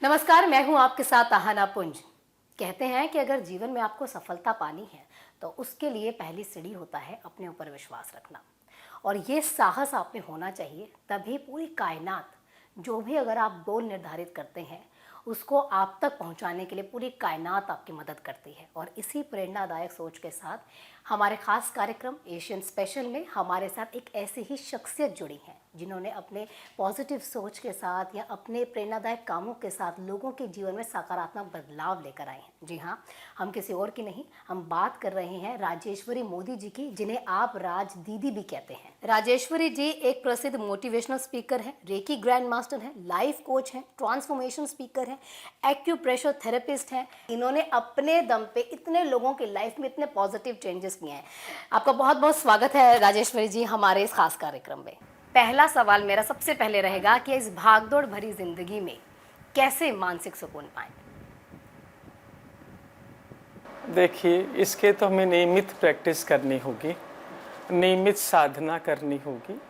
नमस्कार, मैं हूं आपके साथ आहाना पुंज। कहते हैं कि अगर जीवन में आपको सफलता पानी है तो उसके लिए पहली सीढ़ी होता है अपने ऊपर विश्वास रखना। और ये साहस आप में होना चाहिए, तभी पूरी कायनात जो भी अगर आप गोल निर्धारित करते हैं उसको आप तक पहुंचाने के लिए पूरी कायनात आपकी मदद करती है। और इसी प्रेरणादायक सोच के साथ हमारे खास कार्यक्रम एशियन स्पेशल में हमारे साथ एक ऐसी ही शख्सियत जुड़ी है जिन्होंने अपने पॉजिटिव सोच के साथ या अपने प्रेरणादायक कामों के साथ लोगों के जीवन में सकारात्मक बदलाव लेकर आए हैं। जी हाँ, हम किसी और की नहीं, हम बात कर रहे हैं राजेश्वरी मोदी जी की, जिन्हें आप राज दीदी भी कहते हैं। राजेश्वरी जी एक प्रसिद्ध मोटिवेशनल स्पीकर हैं, रेकी ग्रैंड मास्टर हैं, लाइफ कोच हैं, ट्रांसफॉर्मेशन स्पीकर हैं, एक्यूप्रेशर थेरेपिस्ट हैं। इन्होंने अपने दम पे इतने लोगों की लाइफ में इतने पॉजिटिव चेंजेस किए हैं। आपका बहुत बहुत स्वागत है राजेश्वरी जी हमारे इस खास कार्यक्रम में। पहला सवाल मेरा सबसे पहले रहेगा कि इस भागदौड़ भरी जिंदगी में कैसे मानसिक सुकून पाएं? देखिए, इसके तो हमें नियमित प्रैक्टिस करनी होगी, नियमित साधना करनी होगी।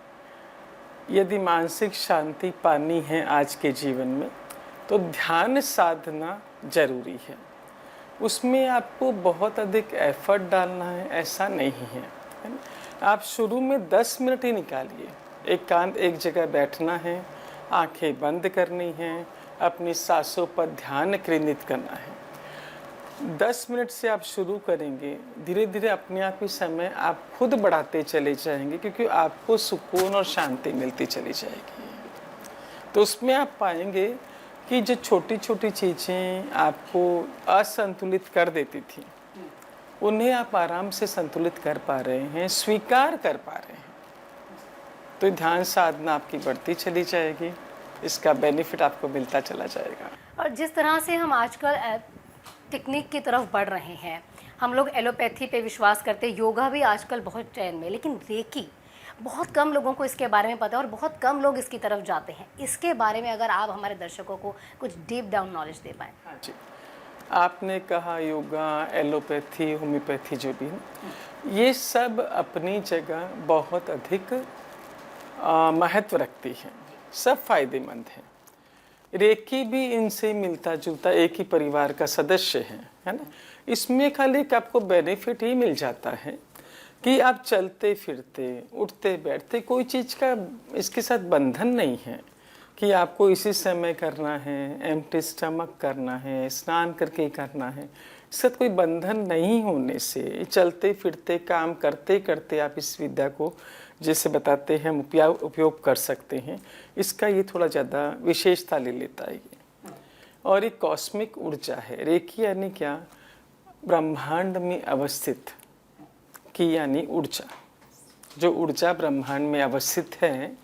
यदि मानसिक शांति पानी है आज के जीवन में, तो ध्यान साधना जरूरी है। उसमें आपको बहुत अधिक एफर्ट डालना है ऐसा नहीं है, है ना? आप शुरू में 10 मिनट ही निकालिए। एकांत एक जगह बैठना है, आंखें बंद करनी हैं, अपनी सांसों पर ध्यान केंद्रित करना है। 10 मिनट से आप शुरू करेंगे, धीरे धीरे अपने आप ही समय आप खुद बढ़ाते चले जाएंगे, क्योंकि आपको सुकून और शांति मिलती चली जाएगी। तो उसमें आप पाएंगे कि जो छोटी छोटी चीज़ें आपको असंतुलित कर देती थी, उन्हें आप आराम से संतुलित कर पा रहे हैं, स्वीकार कर पा रहे हैं। तो ध्यान साधना आपकी बढ़ती चली जाएगी, इसका बेनिफिट आपको मिलता चला जाएगा। और जिस तरह से हम आजकल टेक्निक की तरफ बढ़ रहे हैं, हम लोग एलोपैथी पे विश्वास करते हैं, योगा भी आजकल बहुत ट्रेंड में, लेकिन रेकी बहुत कम लोगों को इसके बारे में पता है और बहुत कम लोग इसकी तरफ जाते हैं। इसके बारे में अगर आप हमारे दर्शकों को कुछ डीप डाउन नॉलेज दे पाएँ। हाँ जी, आपने कहा योगा, एलोपैथी, होम्योपैथी जो भी है, ये सब अपनी जगह बहुत अधिक महत्व रखती हैं, सब फायदेमंद हैं। रेकी भी इनसे मिलता जुलता एक ही परिवार का सदस्य है ना? इसमें खाली एक आपको बेनिफिट ही मिल जाता है कि आप चलते फिरते उठते बैठते, कोई चीज़ का इसके साथ बंधन नहीं है कि आपको इसी समय करना है, एम्प्टी स्टमक करना है, स्नान करके करना है। इसका कोई बंधन नहीं होने से चलते फिरते काम करते करते आप इस विद्या को जैसे बताते हैं उपयोग कर सकते हैं। इसका ये थोड़ा ज़्यादा विशेषता ले लेता है ये। और एक कॉस्मिक ऊर्जा है। रेकी यानी क्या? ब्रह्मांड में अवस्थित की यानी ऊर्जा, जो ऊर्जा ब्रह्मांड में अवस्थित है,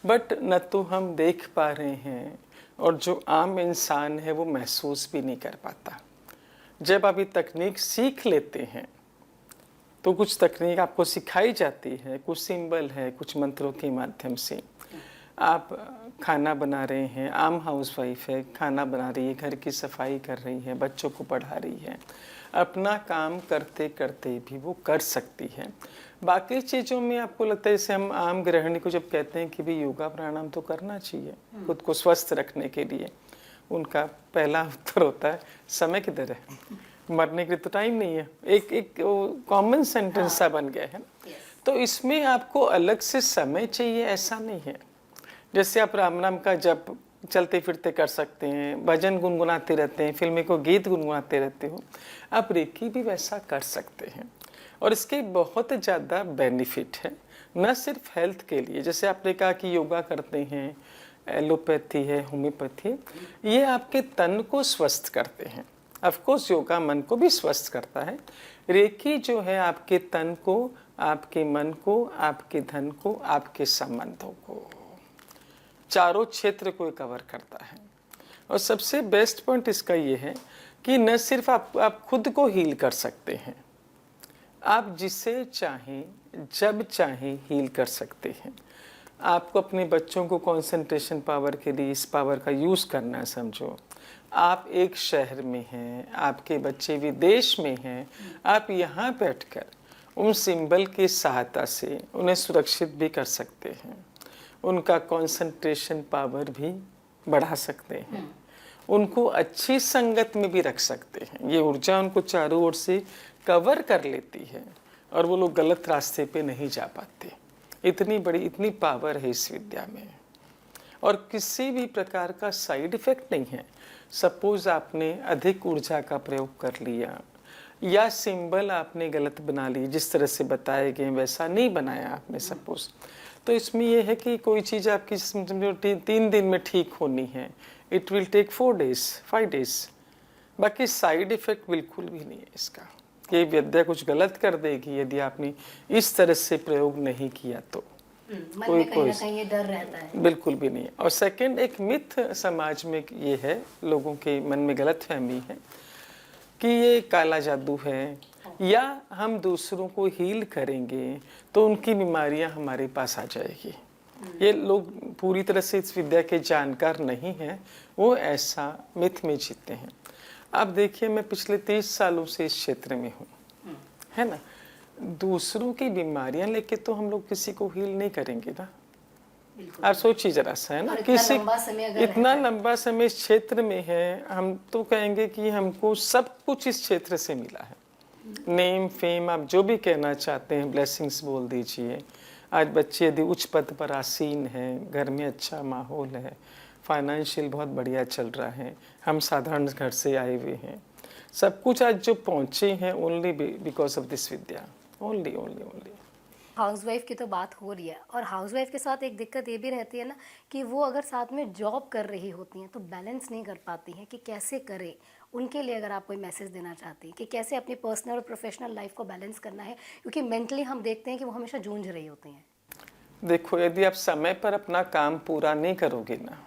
बट न तो हम देख पा रहे हैं और जो आम इंसान है वो महसूस भी नहीं कर पाता। जब आप ये तकनीक सीख लेते हैं तो कुछ तकनीक आपको सिखाई जाती है, कुछ सिंबल है, कुछ मंत्रों के माध्यम से। आप खाना बना रहे हैं, आम हाउसवाइफ है, खाना बना रही है, घर की सफाई कर रही है, बच्चों को पढ़ा रही है, अपना काम करते करते भी वो कर सकती है। बाकी चीज़ों में आपको लगता है, जैसे हम आम गृहिणी को जब कहते हैं कि भी योगा प्राणायाम तो करना चाहिए खुद को स्वस्थ रखने के लिए, उनका पहला उत्तर होता है समय किधर है, मरने के लिए तो टाइम नहीं है। एक कॉमन सेंटेंस सा बन गया है ना। तो इसमें आपको अलग से समय चाहिए ऐसा नहीं है। जैसे आप राम नाम का जप चलते फिरते कर सकते हैं, भजन गुनगुनाते रहते हैं, फिल्में को गीत गुनगुनाते रहते हो, आप रेकी भी वैसा कर सकते हैं। और इसके बहुत ज़्यादा बेनिफिट है, न सिर्फ हेल्थ के लिए। जैसे आपने कहा कि योगा करते हैं, एलोपैथी है, होम्योपैथी, ये आपके तन को स्वस्थ करते हैं। ऑफकोर्स योगा मन को भी स्वस्थ करता है। रेकी जो है आपके तन को, आपके मन को, आपके धन को, आपके संबंधों को, चारों क्षेत्र को कवर करता है। और सबसे बेस्ट पॉइंट इसका ये है कि न सिर्फ आप खुद को हील कर सकते हैं, आप जिसे चाहें जब चाहें हील कर सकते हैं। आपको अपने बच्चों को कंसंट्रेशन पावर के लिए इस पावर का यूज़ करना है। समझो आप एक शहर में हैं, आपके बच्चे विदेश में हैं, आप यहाँ बैठकर उन सिंबल की सहायता से उन्हें सुरक्षित भी कर सकते हैं, उनका कंसंट्रेशन पावर भी बढ़ा सकते हैं उनको अच्छी संगत में भी रख सकते हैं। ये ऊर्जा उनको चारों ओर से कवर कर लेती है और वो लोग गलत रास्ते पे नहीं जा पाते। इतनी पावर है इस विद्या में, और किसी भी प्रकार का साइड इफेक्ट नहीं है। सपोज आपने अधिक ऊर्जा का प्रयोग कर लिया या सिंबल आपने गलत बना ली, जिस तरह से बताए गए वैसा नहीं बनाया आपने सपोज, तो इसमें यह है कि कोई चीज़ आपकी समझो 3 दिन में ठीक होनी है, it will take 4 days 5 days। बाकी साइड इफेक्ट बिल्कुल भी नहीं है इसका। ये विद्या कुछ गलत कर देगी यदि आपने इस तरह से प्रयोग नहीं किया तो। मन में कहीं ना कहीं ये डर रहता है। बिल्कुल भी नहीं है। और सेकंड, एक मिथ समाज में ये है, लोगों के मन में गलतफहमी है कि ये काला जादू है या हम दूसरों को हील करेंगे तो उनकी बीमारियां हमारे पास आ जाएगी। ये लोग पूरी तरह से इस विद्या के जानकार नहीं हैं, वो ऐसा मिथ में जीते हैं। अब देखिए, मैं पिछले 30 सालों से इस क्षेत्र में हूँ, है ना। दूसरों की बीमारियां लेके तो हम लोग किसी को हील नहीं करेंगे ना। आप सोचिए जरा सा, है ना, किसी इतना लंबा समय इस क्षेत्र में है, हम तो कहेंगे कि हमको सब कुछ इस क्षेत्र से मिला है। नेम फेम, आप जो भी कहना चाहते हैं, ब्लेसिंग्स बोल दीजिए। आज बच्चे यदि उच्च पद पर आसीन हैं, घर में अच्छा माहौल है, फाइनेंशियल बहुत बढ़िया चल रहा है, हम साधारण घर से आए हुए हैं, सब कुछ आज जो पहुँचे हैं only because of this Vidya, only. Housewife की तो बात हो रही है, और हाउसवाइफ के साथ एक दिक्कत ये भी रहती है ना कि वो अगर साथ में जॉब कर रही होती हैं तो बैलेंस नहीं कर पाती हैं कि कैसे करें। उनके लिए अगर आप कोई मैसेज देना चाहती हैं कि कैसे अपनी पर्सनल और प्रोफेशनल लाइफ को बैलेंस करना है, क्योंकि मेंटली हम देखते हैं कि वो हमेशा जूझ रही होती हैं। देखो, यदि आप समय पर अपना काम पूरा नहीं करोगे ना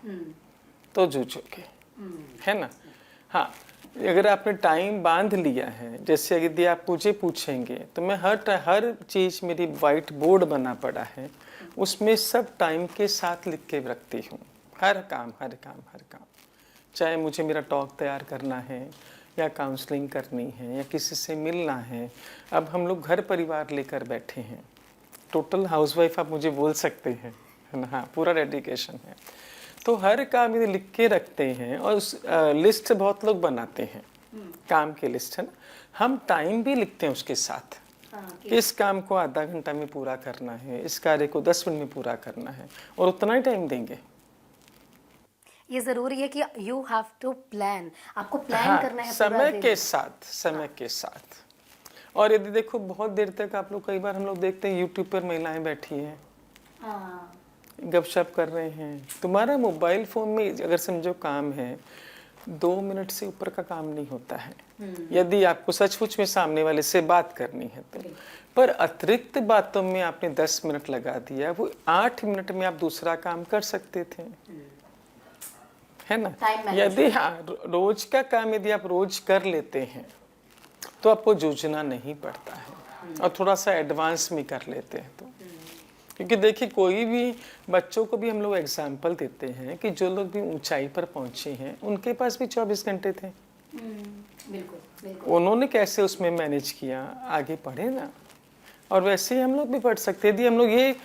तो जूझोगे, है ना। हाँ, अगर आपने टाइम बांध लिया है, जैसे यदि आप मुझे पूछेंगे तो मैं हर चीज़, मेरी वाइट बोर्ड बना पड़ा है, उसमें सब टाइम के साथ लिख के रखती हूँ। हर काम। चाहे मुझे मेरा टॉक तैयार करना है या काउंसलिंग करनी है या किसी से मिलना है। अब हम लोग घर परिवार लेकर बैठे हैं, टोटल हाउसवाइफ आप मुझे बोल सकते हैं, है ना। हाँ, पूरा डेडिकेशन है। तो हर काम ये लिख के रखते हैं, और उस लिस्ट बहुत लोग बनाते हैं, काम की लिस्ट, है ना। हम टाइम भी लिखते हैं उसके साथ, कि इस काम को आधा घंटा में पूरा करना है, इस कार्य को 10 मिनट में पूरा करना है, और उतना ही टाइम देंगे। ये ज़रूरी है कि यू हैव टू प्लान, आपको प्लान करना है समय के साथ। और यदि देखो, बहुत देर तक आप लोग, कई बार हम लोग देखते हैं यूट्यूब पर महिलाएं बैठी हैं, गपशप कर रहे हैं। तुम्हारा मोबाइल फोन में अगर समझो काम है, 2 मिनट से ऊपर का काम नहीं होता है, यदि आपको सचमुच में सामने वाले से बात करनी है तो। पर अतिरिक्त बातों में आपने 10 मिनट लगा दिया, वो 8 मिनट में आप दूसरा काम कर सकते थे, है ना। यदि रोज का काम यदि आप रोज कर लेते हैं तो आपको जूझना नहीं पड़ता है, और थोड़ा सा एडवांस में कर लेते हैं तो। क्योंकि देखिए, कोई भी बच्चों को भी हम लोग एग्जाम्पल देते हैं कि जो लोग भी ऊंचाई पर पहुंचे हैं, उनके पास भी 24 घंटे थे। बिल्कुल। उन्होंने कैसे उसमें मैनेज किया, आगे पढ़े ना। और वैसे ही हम लोग भी पढ़ सकते हैं। यदि हम लोग ये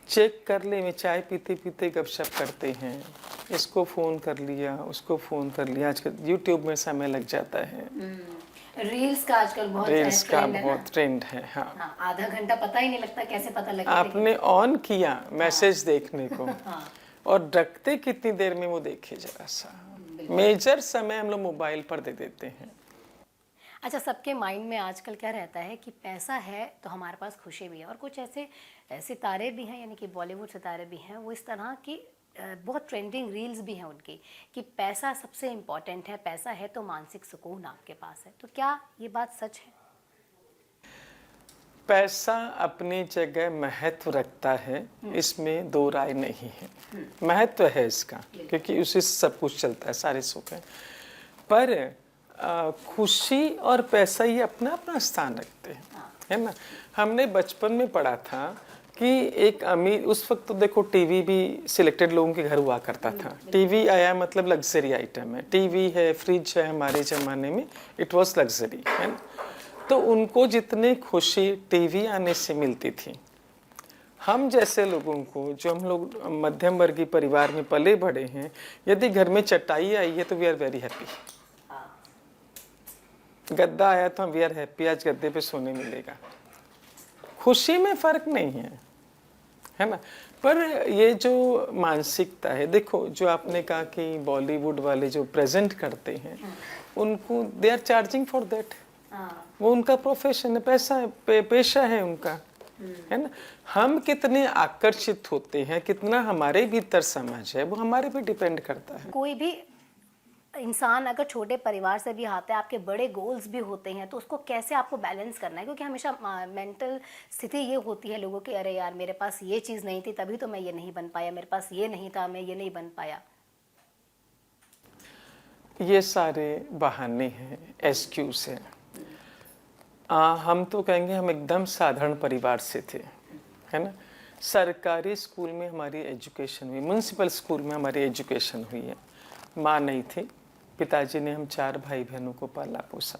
चेक कर ले, चाय पीते पीते गपशप करते हैं, इसको फ़ोन कर लिया, उसको फ़ोन कर लिया। आजकल यूट्यूब में समय लग जाता है, रील्स का आजकल बहुत ट्रेंड है। हाँ, आधा घंटा पता ही नहीं लगता, कैसे पता लगेगा। आपने ऑन किया मैसेज देखने को, और रखते कितनी देर में वो देखे जरा सा। मेजर समय हम लोग मोबाइल पर दे देते हैं। अच्छा, सबके माइंड में आजकल क्या रहता है कि पैसा है तो हमारे पास खुशी भी है, और कुछ ऐसे सितारे भी हैं, यानी कि बॉलीवुड सितारे भी हैं, वो इस तरह की बहुत ट्रेंडिंग रील्स भी हैं उनकी, कि पैसा सबसे इम्पॉर्टेंट है, पैसा है तो मानसिक सुकून आपके पास है। तो क्या ये बात सच है? पैसा अपनी जगह महत्व रखता है, इसमें दो राय नहीं है। महत्व है इसका, क्योंकि उसी से सब कुछ चलता है, सारे सुख है। पर खुशी और पैसा ये अपना अपना स्थान रखते हैं, है ना। हमने बचपन में पढ़ा था कि एक अमीर, उस वक्त तो देखो टीवी भी सिलेक्टेड लोगों के घर हुआ करता था। टीवी आया मतलब लग्जरी आइटम है, टीवी है, फ्रिज है, हमारे ज़माने में इट वाज लग्जरी, है ना। तो उनको जितनी खुशी टीवी आने से मिलती थी, हम जैसे लोगों को, जो हम लोग मध्यम वर्गीय परिवार में पले बढ़े हैं, यदि घर में चटाई आई है तो वी आर वेरी हैप्पी। गद्दा आया तो हम वी आर हैप्पी, आज गद्दे पे सोने मिलेगा। खुशी में फर्क नहीं है ना। पर ये जो मानसिकता है, देखो जो आपने कहा कि बॉलीवुड वाले जो प्रेजेंट करते हैं उनको they are charging for that, वो उनका प्रोफेशन है, पैसा है, पेशा है उनका, है ना। हम कितने आकर्षित होते हैं, कितना हमारे भीतर समझ है, वो हमारे पे डिपेंड करता है। कोई भी इंसान अगर छोटे परिवार से भी आता है, आपके बड़े गोल्स भी होते हैं, तो उसको कैसे आपको बैलेंस करना है, क्योंकि हमेशा मेंटल स्थिति ये होती है लोगों की, अरे यार मेरे पास ये चीज़ नहीं थी तभी तो मैं ये नहीं बन पाया, मेरे पास ये नहीं था मैं ये नहीं बन पाया। ये सारे बहाने हैं, एक्सक्यूज है। हम तो कहेंगे हम एकदम साधारण परिवार से थे, है ना। सरकारी स्कूल में हमारी एजुकेशन हुई, म्यूनसिपल स्कूल में हमारी एजुकेशन हुई है। माँ नहीं थी, पिताजी ने हम 4 भाई बहनों को पाला पोसा।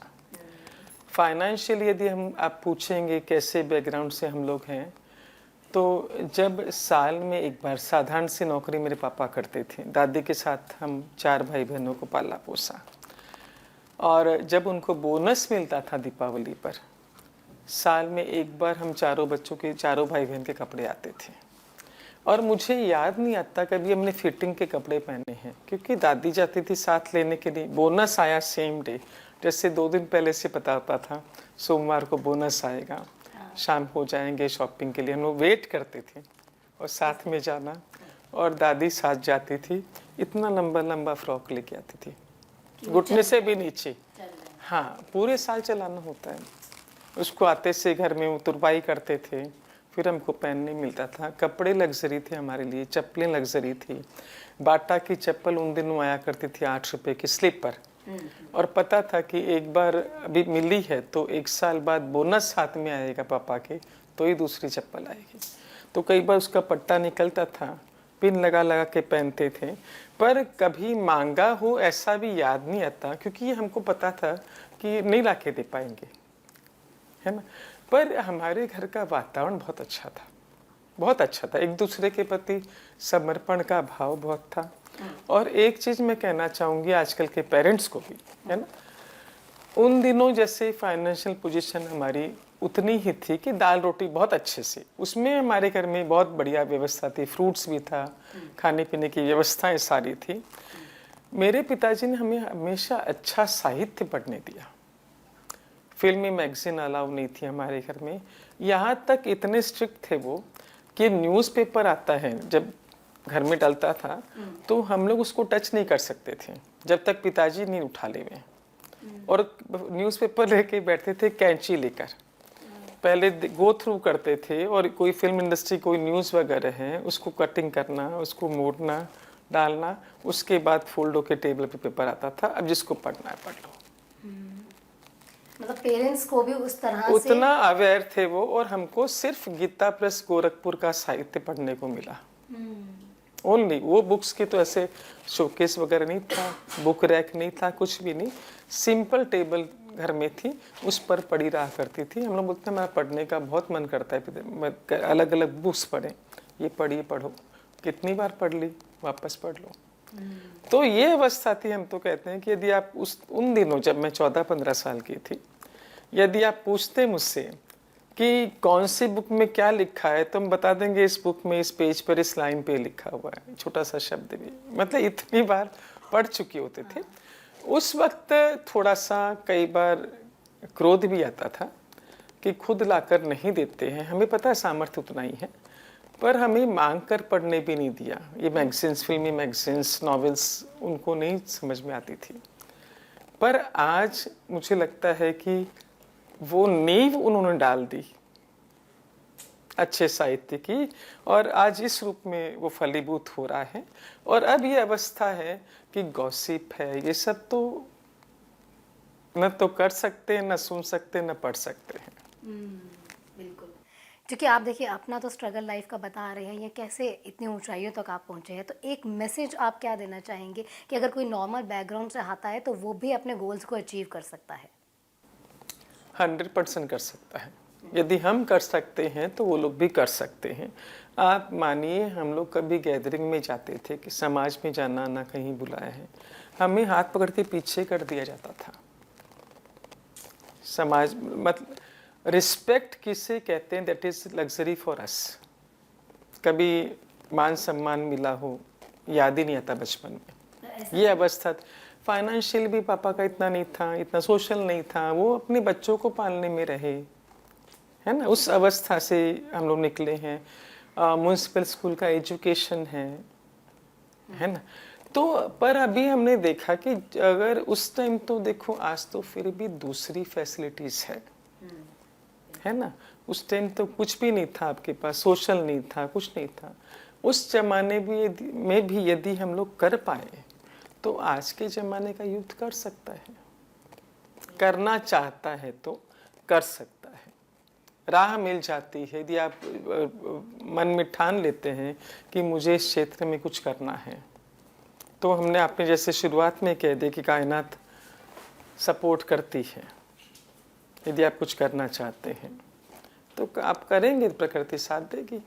फाइनेंशियली यदि हम आप पूछेंगे कैसे बैकग्राउंड से हम लोग हैं, तो जब साल में एक बार साधारण सी नौकरी मेरे पापा करते थे, दादी के साथ हम 4 भाई बहनों को पाला पोसा। और जब उनको बोनस मिलता था दीपावली पर, साल में एक बार हम चारों बच्चों के, चारों भाई बहन के कपड़े आते थे। और मुझे याद नहीं आता कभी हमने फिटिंग के कपड़े पहने हैं, क्योंकि दादी जाती थी साथ लेने के लिए। बोनस आया सेम डे, जैसे 2 दिन पहले से पता होता था सोमवार को बोनस आएगा, शाम हो जाएंगे शॉपिंग के लिए। हम लोग वेट करते थे और साथ में जाना, और दादी साथ जाती थी। इतना लंबा लंबा फ्रॉक लेके आती थी, घुटने से भी नीचे। हाँ, पूरे साल चलाना होता है उसको। आते से घर में तुरपाई करते थे, फिर हमको पहनने मिलता था। कपड़े लग्जरी थे हमारे लिए, चप्पलें लग्जरी थी। बाटा की चप्पल उन दिनों आया करती थी 8 रुपए की स्लीपर, और पता था कि एक बार अभी मिली है तो 1 साल बाद बोनस हाथ में आएगा पापा के, तो ही दूसरी चप्पल आएगी। तो कई बार उसका पट्टा निकलता था, पिन लगा लगा के पहनते थे। पर कभी मांगा हो ऐसा भी याद नहीं आता, क्योंकि ये हमको पता था कि नहीं ला के दे पाएंगे, है ना। पर हमारे घर का वातावरण बहुत अच्छा था, बहुत अच्छा था। एक दूसरे के प्रति समर्पण का भाव बहुत था। और एक चीज़ मैं कहना चाहूँगी आजकल के पेरेंट्स को भी, है ना, उन दिनों जैसे फाइनेंशियल पोजीशन हमारी उतनी ही थी कि दाल रोटी बहुत अच्छे से, उसमें हमारे घर में बहुत बढ़िया व्यवस्था थी, फ्रूट्स भी था, खाने पीने की व्यवस्थाएं सारी थी। मेरे पिताजी ने हमें हमेशा अच्छा साहित्य पढ़ने दिया। फिल्मी मैगजीन अलाउ नहीं थी हमारे घर में। यहाँ तक इतने स्ट्रिक्ट थे वो कि न्यूज़पेपर आता है जब घर में डलता था तो हम लोग उसको टच नहीं कर सकते थे जब तक पिताजी नहीं उठा ले में। और न्यूज़पेपर लेके बैठते थे कैंची लेकर, पहले गो थ्रू करते थे, और कोई फिल्म इंडस्ट्री कोई न्यूज़ वगैरह है उसको कटिंग करना, उसको मोड़ना, डालना, उसके बाद फोल्ड होके टेबल पे पेपर आता था, अब जिसको पढ़ना है पढ़ लो। मतलब पेरेंट्स को भी उस तरह से उतना अवेयर थे वो। और हमको सिर्फ गीता प्रेस गोरखपुर का साहित्य पढ़ने को मिला, ओनली वो बुक्स की। तो ऐसे शोकेस वगैरह नहीं था, बुक रैक नहीं था, कुछ भी नहीं, सिंपल टेबल घर में थी, उस पर पढ़ी रहा करती थी। हम लोग बोलते हैं मेरा पढ़ने का बहुत मन करता है, अलग अलग बुक्स पढ़ें, ये पढ़िए, पढ़ो, कितनी बार पढ़ ली, वापस पढ़ लो। तो ये अवस्था थी। हम तो कहते हैं कि यदि आप उन दिनों जब मैं 14-15 साल की थी, यदि आप पूछते मुझसे कि कौन सी बुक में क्या लिखा है, तो हम बता देंगे इस बुक में इस पेज पर इस लाइन पे लिखा हुआ है, छोटा सा शब्द भी, मतलब इतनी बार पढ़ चुके होते थे। उस वक्त थोड़ा सा कई बार क्रोध भी आता था कि खुद लाकर नहीं देते हैं, हमें पता है सामर्थ्य उतना ही है, पर हमें मांग कर पढ़ने भी नहीं दिया। ये मैगजीन्स, फिल्मी मैगजीन्स, नॉवेल्स उनको नहीं समझ में आती थी। पर आज मुझे लगता है कि वो नींव उन्होंने डाल दी अच्छे साहित्य की, और आज इस रूप में वो फलीभूत हो रहा है। और अब ये अवस्था है कि गॉसिप है, ये सब तो न तो कर सकते हैं, न सुन सकते, न पढ़ सकते हैं। बिल्कुल, क्योंकि आप देखिए अपना तो स्ट्रगल लाइफ का बता रहे हैं, ये कैसे इतनी ऊंचाइयों तक आप पहुंचे हैं। तो एक मैसेज आप क्या देना चाहेंगे कि अगर कोई नॉर्मल बैकग्राउंड से आता है तो वो भी अपने गोल्स को अचीव कर सकता है? 100% कर सकता है। यदि हम कर सकते हैं तो वो लोग भी कर सकते हैं। आप मानिए हम लोग कभी गैदरिंग में जाते थे कि समाज में जाना ना कहीं बुलाया है, हमें हाथ पकड़ के पीछे कर दिया जाता था। समाज मतलब रिस्पेक्ट किसे कहते हैं, that is luxury for us. कभी मान सम्मान मिला हो याद ही नहीं आता बचपन में। ये अवस्था फाइनेंशियल भी पापा का इतना नहीं था, इतना सोशल नहीं था, वो अपने बच्चों को पालने में रहे, है ना। उस अवस्था से हम लोग निकले हैं। म्यूनसिपल स्कूल का एजुकेशन है ना। तो पर अभी हमने देखा कि अगर उस टाइम तो देखो, आज तो फिर भी दूसरी फैसिलिटीज है ना। उस टाइम तो कुछ भी नहीं था आपके पास, सोशल नहीं था, कुछ नहीं था। उस जमाने में भी यदि हम लोग कर पाए तो आज के ज़माने का यूथ कर सकता है, करना चाहता है तो कर सकता है। राह मिल जाती है यदि आप मन में ठान लेते हैं कि मुझे इस क्षेत्र में कुछ करना है। तो हमने आपने जैसे शुरुआत में कह दिया कि कायनात सपोर्ट करती है। यदि आप कुछ करना चाहते हैं तो आप करेंगे, प्रकृति साथ देगी।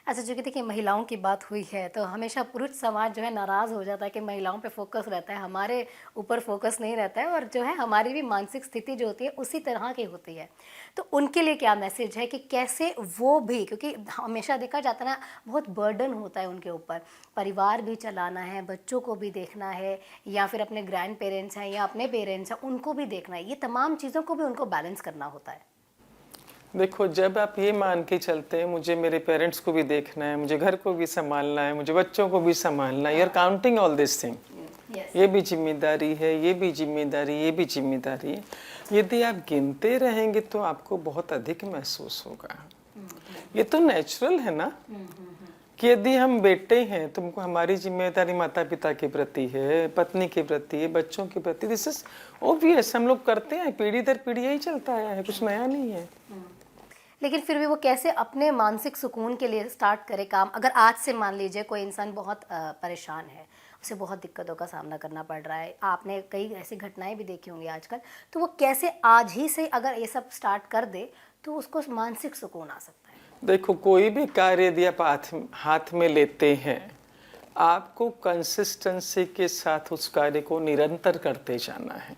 अच्छा, जो कि देखिए महिलाओं की बात हुई है तो हमेशा पुरुष समाज जो है नाराज़ हो जाता है कि महिलाओं पे फोकस रहता है, हमारे ऊपर फोकस नहीं रहता है, और जो है हमारी भी मानसिक स्थिति जो होती है उसी तरह की होती है। तो उनके लिए क्या मैसेज है कि कैसे वो भी, क्योंकि हमेशा देखा जाता है ना, बहुत बर्डन होता है उनके ऊपर, परिवार भी चलाना है, बच्चों को भी देखना है, या फिर अपने ग्रैंड पेरेंट्स हैं या अपने पेरेंट्स हैं उनको भी देखना है, ये तमाम चीज़ों को भी उनको बैलेंस करना होता है। देखो, जब आप ये मान के चलते हैं मुझे मेरे पेरेंट्स को भी देखना है, मुझे घर को भी संभालना है, मुझे बच्चों को भी संभालना है, you are counting all this thing, ये भी जिम्मेदारी है, ये भी जिम्मेदारी, ये भी जिम्मेदारी है। यदि आप गिनते रहेंगे तो आपको बहुत अधिक महसूस होगा। ये तो नेचुरल है ना कि यदि हम बेटे हैं तुमको हमारी जिम्मेदारी माता पिता के प्रति है, पत्नी के प्रति है, बच्चों के प्रति। दिस इज ऑब्वियस, हम लोग करते हैं, पीढ़ी दर पीढ़ी यही चलता आया है, कुछ नया नहीं है। लेकिन फिर भी वो कैसे अपने मानसिक सुकून के लिए स्टार्ट करे काम। अगर आज से मान लीजिए कोई इंसान बहुत परेशान है, उसे बहुत दिक्कतों का सामना करना पड़ रहा है, आपने कई ऐसी घटनाएं भी देखी होंगी आजकल, तो वो कैसे आज ही से अगर ये सब स्टार्ट कर दे तो उसको मानसिक सुकून आ सकता है। देखो, कोई भी कार्य यदि आप हाथ में लेते हैं, आपको कंसिस्टेंसी के साथ उस कार्य को निरंतर करते जाना है।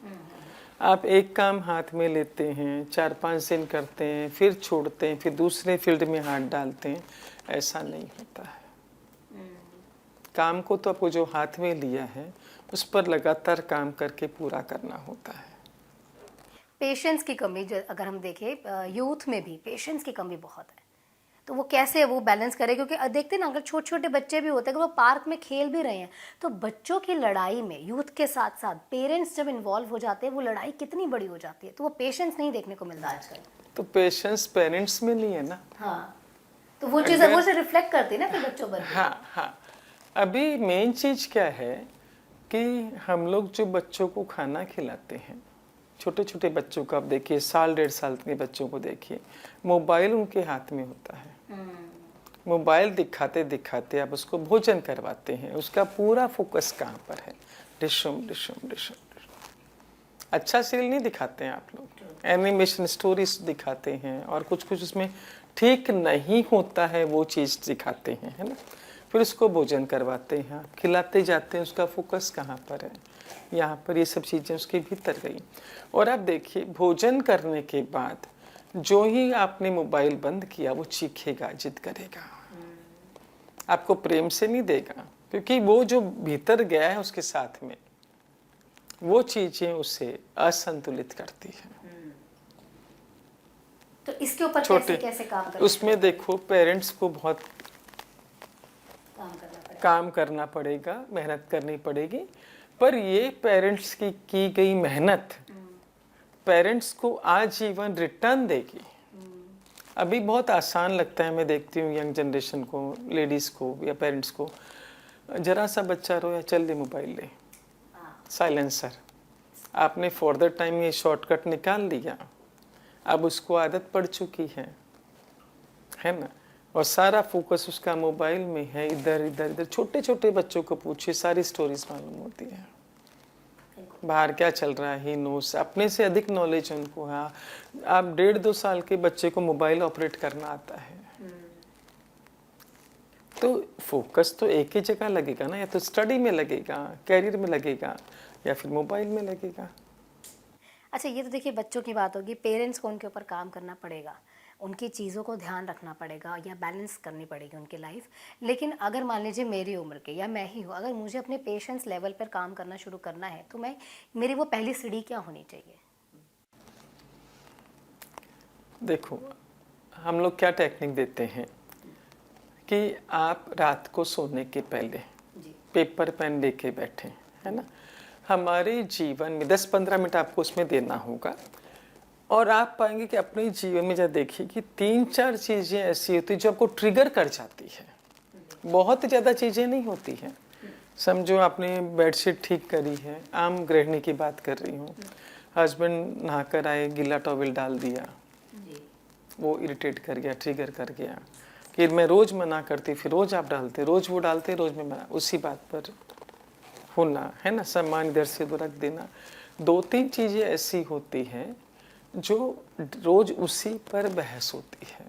आप एक काम हाथ में लेते हैं, 4-5 दिन करते हैं, फिर छोड़ते हैं, फिर दूसरे फील्ड में हाथ डालते हैं, ऐसा नहीं होता है। काम को तो आपको जो हाथ में लिया है उस पर लगातार काम करके पूरा करना होता है। पेशेंस की कमी अगर हम देखें, यूथ में भी पेशेंस की कमी बहुत है, तो वो कैसे वो बैलेंस करे। क्योंकि देखते ना, अगर छोटे छोटे बच्चे भी होते हैं, अगर वो पार्क में खेल भी रहे हैं तो बच्चों की लड़ाई में यूथ के साथ साथ पेरेंट्स जब इन्वॉल्व हो जाते हैं, वो लड़ाई कितनी बड़ी हो जाती है। तो वो पेशेंस नहीं देखने को मिलता आजकल। तो पेशेंस पेरेंट्स में नहीं है ना। हाँ, तो वो चीज़ वो से रिफ्लेक्ट करती है ना फिर बच्चों पर। हाँ, अभी मेन चीज क्या है कि हम लोग जो बच्चों को खाना खिलाते हैं, छोटे छोटे बच्चों को आप देखिए, 1-1.5 साल के बच्चों को देखिए, मोबाइल उनके हाथ में होता है। मोबाइल दिखाते दिखाते आप उसको भोजन करवाते हैं, उसका पूरा फोकस कहाँ पर है, डिशुम डिशुम डिशुम। अच्छा सीरियल नहीं दिखाते हैं आप लोग, एनिमेशन स्टोरीज दिखाते हैं, और कुछ कुछ उसमें ठीक नहीं होता है वो चीज़ दिखाते हैं, है ना। फिर उसको भोजन करवाते हैं, खिलाते जाते हैं, उसका फोकस कहाँ पर है, यहाँ पर ये सब चीज़ें उसके भीतर गई। और आप देखिए, भोजन करने के बाद जो ही आपने मोबाइल बंद किया वो चीखेगा, जिद करेगा, आपको प्रेम से नहीं देगा, क्योंकि वो जो भीतर गया है उसके साथ में वो चीजें उसे असंतुलित करती है। तो इसके ऊपर कैसे काम करें? उसमें देखो, पेरेंट्स को बहुत काम करना पड़ेगा, मेहनत करनी पड़ेगी, पर ये पेरेंट्स की गई मेहनत पेरेंट्स को आजीवन रिटर्न देगी। अभी बहुत आसान लगता है, मैं देखती हूँ यंग जनरेशन को, लेडीज़ को या पेरेंट्स को, जरा सा बच्चा रो या चल दे मोबाइल ले, साइलेंसर। आपने फॉर द टाइम ये शॉर्टकट निकाल लिया, अब उसको आदत पड़ चुकी है ना, और सारा फोकस उसका मोबाइल में है, इधर इधर इधर। छोटे छोटे बच्चों को पूछिए, सारी स्टोरीज मालूम होती है। बाहर क्या चल रहा है ही नोस, अपने से अधिक नॉलेज उनको है। आप 1.5-2 साल के बच्चे को मोबाइल ऑपरेट करना आता है, तो फोकस तो एक ही जगह लगेगा ना, या तो स्टडी में लगेगा, कैरियर में लगेगा, या फिर मोबाइल में लगेगा। अच्छा, ये तो देखिए बच्चों की बात होगी, पेरेंट्स को उनके ऊपर काम करना पड़ेगा, उनकी चीज़ों को ध्यान रखना पड़ेगा या बैलेंस करनी पड़ेगी उनकी लाइफ। लेकिन अगर मान लीजिए मेरी उम्र के या मैं ही हूँ, अगर मुझे अपने पेशेंस लेवल पर काम करना शुरू करना है तो मेरी वो पहली सीढ़ी क्या होनी चाहिए? देखो, हम लोग क्या टेक्निक देते हैं कि आप रात को सोने के पहले पेपर पेन लेके बैठें, है ना। हमारे जीवन में 10-15 मिनट आपको उसमें देना होगा, और आप पाएंगे कि अपने जीवन में जब देखिए कि 3-4 चीज़ें ऐसी होती जो आपको ट्रिगर कर जाती है। बहुत ज़्यादा चीज़ें नहीं होती हैं। समझो आपने बेडशीट ठीक करी है, आम गृहिणी की बात कर रही हूँ, हस्बैंड नहाकर आए, गीला टॉवल डाल दिया, वो इरिटेट कर गया, ट्रिगर कर गया कि मैं रोज़ मना करती, फिर रोज़ आप डालते, रोज़ वो डालते, रोज़ मैं मना, उसी बात पर होना, है ना। सम्मान इधर से उधर रख देना। 2-3 चीज़ें ऐसी होती हैं जो रोज़ उसी पर बहस होती है।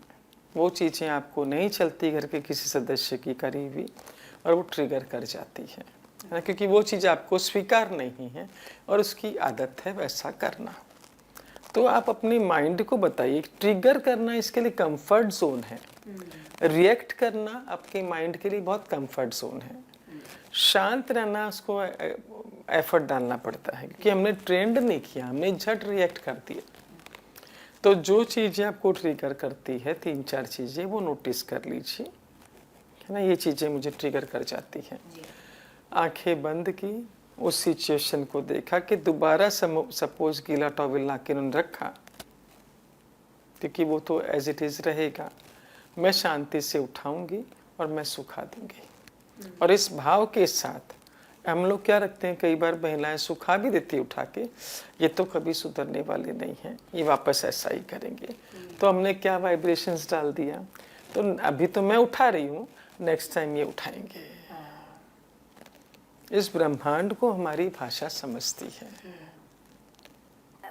वो चीज़ें आपको नहीं चलती घर के किसी सदस्य की करीबी, और वो ट्रिगर कर जाती है ना, क्योंकि वो चीज़ आपको स्वीकार नहीं है और उसकी आदत है वैसा करना। तो आप अपने माइंड को बताइए, ट्रिगर करना इसके लिए कंफर्ट जोन है, रिएक्ट करना आपके माइंड के लिए बहुत कंफर्ट जोन है। शांत रहना, उसको एफर्ट डालना पड़ता है, क्योंकि हमने ट्रेंड नहीं किया, हमने झट रिएक्ट कर दिया। तो जो चीज़ें आपको ट्रिगर करती है, 3-4 चीज़ें, वो नोटिस कर लीजिए, है ना। ये चीज़ें मुझे ट्रिगर कर जाती हैं। आंखें बंद की, उस सिचुएशन को देखा कि दोबारा सपोज गीला टॉवल ला के उन्होंने रखा, क्योंकि वो तो एज इट इज़ रहेगा, मैं शांति से उठाऊंगी और मैं सुखा दूंगी। और इस भाव के साथ हम लोग क्या रखते हैं, कई बार महिलाएं सुखा भी देती उठा के, ये तो कभी सुधरने वाले नहीं हैं, ये वापस ऐसा ही करेंगे। तो हमने क्या वाइब्रेशंस डाल दिया, तो अभी तो मैं उठा रही हूँ, नेक्स्ट टाइम ये उठाएंगे। इस ब्रह्मांड को हमारी भाषा समझती है।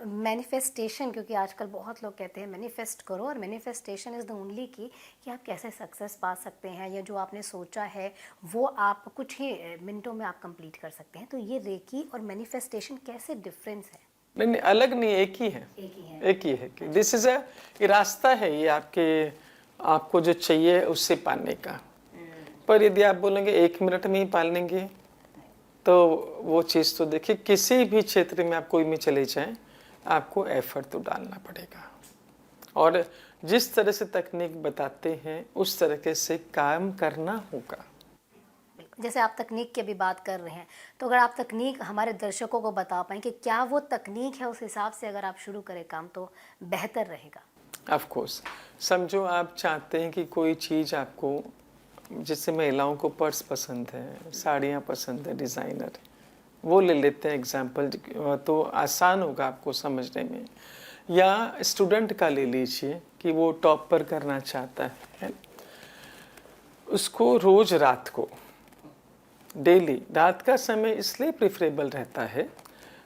मैनिफेस्टेशन, क्योंकि आजकल बहुत लोग कहते हैं मैनिफेस्ट करो, और मैनिफेस्टेशन इज़ द ओनली की कि आप कैसे सक्सेस पा सकते हैं, या जो आपने सोचा है वो आप कुछ ही मिनटों में आप कंप्लीट कर सकते हैं। तो ये रेकी और मैनिफेस्टेशन कैसे डिफरेंस है? नहीं, अलग नहीं, एक ही है। एक ही है कि दिस इज अ, ये रास्ता है, ये आपको जो चाहिए उससे पाने का। पर यदि आप बोलेंगे 1 मिनट में ही पाल लेंगे, तो वो चीज़ तो देखिए, किसी भी क्षेत्र में आप कोई में चले जाएं, आपको एफर्ट तो डालना पड़ेगा, और जिस तरह से तकनीक बताते हैं उस तरीके से काम करना होगा। जैसे आप तकनीक की अभी बात कर रहे हैं, तो अगर आप तकनीक हमारे दर्शकों को बता पाएँ कि क्या वो तकनीक है, उस हिसाब से अगर आप शुरू करें काम तो बेहतर रहेगा। ऑफ कोर्स, समझो आप चाहते हैं कि कोई चीज़ आपको, जैसे महिलाओं को पर्स पसंद है, साड़ियाँ पसंद है, डिज़ाइनर, वो ले लेते हैं एग्जाम्पल, तो आसान होगा आपको समझने में। या स्टूडेंट का ले लीजिए कि वो टॉप पर करना चाहता है, उसको रोज रात को, डेली रात का समय इसलिए प्रेफरेबल रहता है,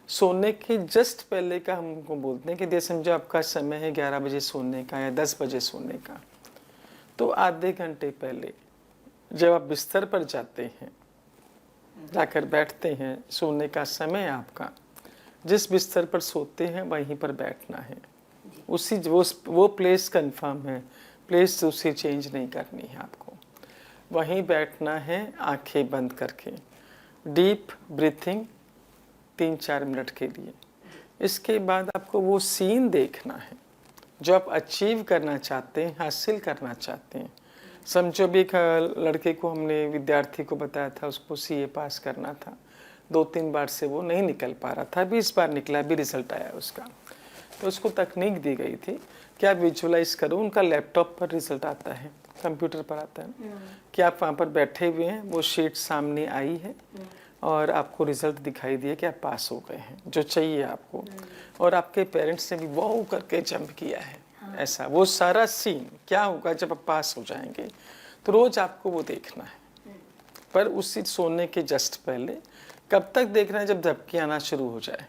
सोने के जस्ट पहले का हमको बोलते हैं कि जैसे समझो आपका समय है 11 बजे सोने का या 10 बजे सोने का, तो आधे घंटे पहले जब आप बिस्तर पर जाते हैं, जाकर बैठते हैं, सोने का समय आपका, जिस बिस्तर पर सोते हैं वहीं पर बैठना है। उसी वो प्लेस कंफर्म है, प्लेस दूसरी चेंज नहीं करनी है आपको, वहीं बैठना है आंखें बंद करके, डीप ब्रीथिंग 3-4 मिनट के लिए। इसके बाद आपको वो सीन देखना है जो आप अचीव करना चाहते हैं, हासिल करना चाहते हैं। समझो भी एक लड़के को हमने, विद्यार्थी को बताया था, उसको सीए पास करना था, 2-3 बार से वो नहीं निकल पा रहा था, 20 बार निकला, भी रिजल्ट आया उसका। तो उसको तकनीक दी गई थी कि आप विजुअलाइज करो, उनका लैपटॉप पर रिजल्ट आता है, कंप्यूटर पर आता है, कि आप वहाँ पर बैठे हुए हैं, वो शीट सामने आई है और आपको रिजल्ट दिखाई दिया कि आप पास हो गए हैं, जो चाहिए आपको, और आपके पेरेंट्स ने भी वाओ करके जंप किया है। ऐसा वो सारा सीन क्या होगा जब आप पास हो जाएंगे, तो रोज आपको वो देखना है। पर उसी सोने के जस्ट पहले कब तक देखना है? जब झपकी आना शुरू हो जाए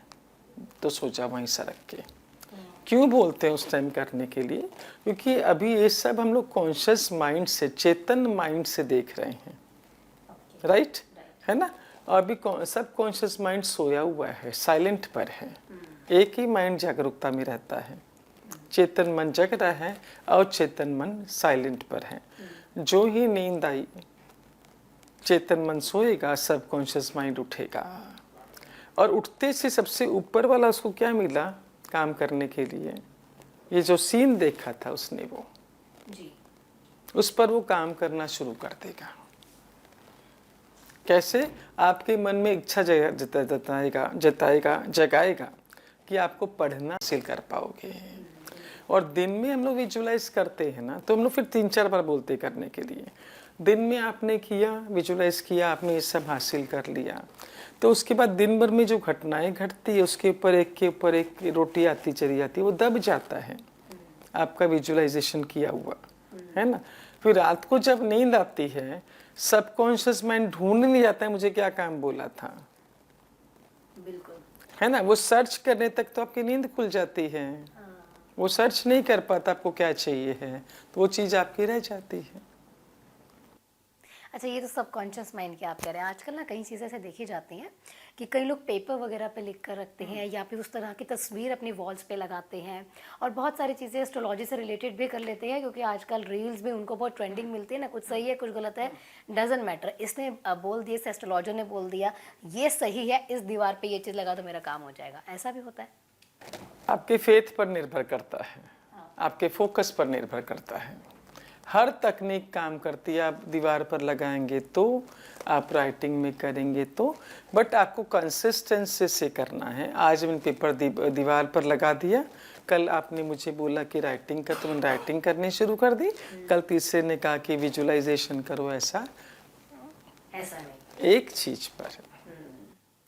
तो सो जा वहीं सरक के। क्यों बोलते हैं उस टाइम करने के लिए? क्योंकि अभी ये सब हम लोग कॉन्शियस माइंड से, चेतन माइंड से देख रहे हैं, राइट? है ना? और अभी सब कॉन्शियस माइंड सोया हुआ है, साइलेंट पर है। एक ही माइंड जागरूकता में रहता है। चेतन मन जग रहा है और चेतन मन साइलेंट पर है। जो ही नींद आई, चेतन मन सोएगा, सब कॉन्शियस माइंड उठेगा। और उठते से सबसे ऊपर वाला उसको क्या मिला काम करने के लिए? ये जो सीन देखा था उसने, वो जी। उस पर वो काम करना शुरू कर देगा। कैसे? आपके मन में इच्छा जगाएगा कि आपको पढ़ना हासिल कर पाओगे। और दिन में हम लोग विजुलाइज करते हैं ना, तो हम लोग फिर 3-4 बार बोलते करने के लिए। दिन में आपने किया, विजुलाइज किया, आपने ये सब हासिल कर लिया, तो उसके बाद दिन भर में जो घटनाएं घटती है उसके ऊपर एक के ऊपर एक रोटी आती चली जाती है, वो दब जाता है आपका विजुलाइजेशन किया हुआ, है ना? फिर रात को जब नींद आती है, सबकॉन्शियस माइंड ढूंढने जाता है मुझे क्या काम बोला था, बिल्कुल, है ना? वो सर्च करने तक तो आपकी नींद खुल जाती है। वो सर्च नहीं कर पाता आपको क्या चाहिए है, तो वो चीज़ आपकी रह जाती है। अच्छा, ये तो सबकॉन्शियस माइंड की आप कह रहे हैं। आजकल ना कई चीज़ें ऐसे देखी जाती हैं कि कई लोग पेपर वगैरह पे लिख कर रखते हैं, या फिर उस तरह की तस्वीर अपनी वॉल्स पे लगाते हैं, और बहुत सारी चीज़ें एस्ट्रोलॉजी से रिलेटेड भी कर लेते हैं, क्योंकि आजकल रील्स में उनको बहुत ट्रेंडिंग मिलती है ना, कुछ सही है कुछ गलत है, डजेंट मैटर, इसने बोल दिया, इस एस्ट्रोलॉजर ने बोल दिया ये सही है, इस दीवार पे ये चीज़ लगा तो मेरा काम हो जाएगा, ऐसा भी होता है? आपके फेथ पर निर्भर करता है, आपके फोकस पर निर्भर करता है। हर तकनीक काम करती है। आप दीवार पर लगाएंगे तो, आप राइटिंग में करेंगे तो, बट आपको कंसिस्टेंसी से करना है। आज मैंने पेपर दीवार पर लगा दिया, कल आपने मुझे बोला कि राइटिंग कर, तो मैंने राइटिंग करनी शुरू कर दी। कल तीसरे ने कहा कि विजुलाइजेशन करो, ऐसा नहीं, एक चीज पर।